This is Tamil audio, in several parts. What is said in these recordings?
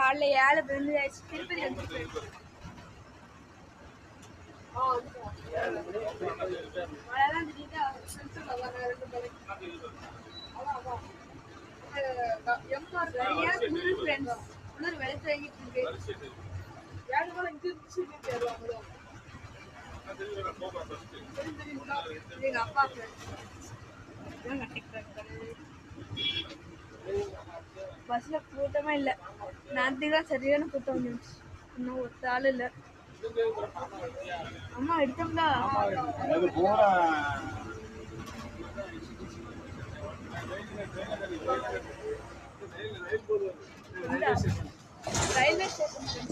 காலைல 7 ஆயிடுச்சு. திருப்பதி வந்து மழைலாம் திடீர்னு குளிர் வெளுத்து வாங்கிட்டு இருக்கு. எங்க அப்பா பஸ்ல கூட்டமே இல்லை. நேரத்துக்கு தான் சரியான கூட்டம் வந்துச்சு. இன்னும் ஒருத்த ஆள் இல்லை. அம்மா எடுத்தோம்டா ரயில்வே ஸ்டேஷன்.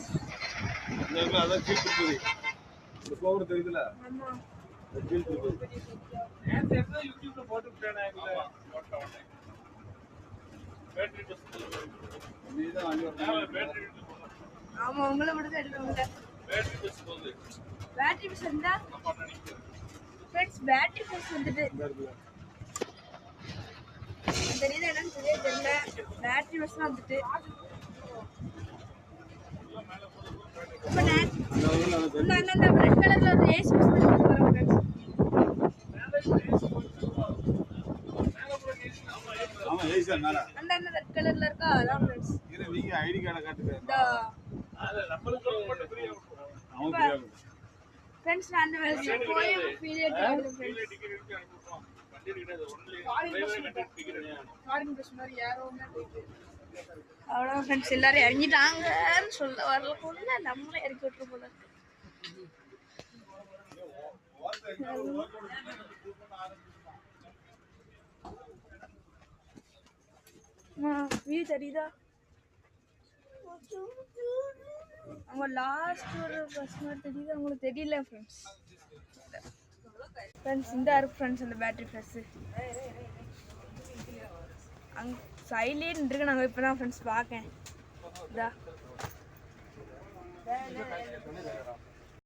தெரியுதுல ஆமா உங்களை மட்டும் தான் எடுக்கணுங்க. பேட்டரி பஸ் இருந்தா ஃப்ரெண்ட்ஸ் பேட்டரி பஸ் வந்துட்டு தெரியுது என்னன்னு தெரியல. பேட்டரி பஸ் வந்துட்டு அந்த ரெட் கலர்ல ஒரு ஏசி பஸ் போறோம் ஃப்ரெண்ட்ஸ். அந்த ரெட் கலர்ல இருக்கா அதான் ஃப்ரெண்ட்ஸ். நீங்க ஐடி கார்டை காட்டுங்க. ஃப்ரெண்ட்ஸ் நான் அந்த வெளிய போய் ஃபீல் எடுத்துறேன் ஃப்ரெண்ட்ஸ். அவ்வளோதான் ஃப்ரெண்ட்ஸ், எல்லாரும் இறங்கிட்டாங்கன்னு சொல்ல வரல. நம்மளே இறக்கி விட்டுரு போல. வியூ தெரியுதா? அவங்க லாஸ்ட் ஒரு பஸ் மாதிரி தெரியுது. அவங்களுக்கு தெரியல ஃப்ரெண்ட்ஸ். இந்த இருக்கு ஃப்ரெண்ட்ஸ் அந்த பேட்டரி பஸ். அங்கே சைட்லேயே நின்றுருக்கு. நாங்கள் இப்போ தான் ஃப்ரெண்ட்ஸ் பார்க்கேன். இதா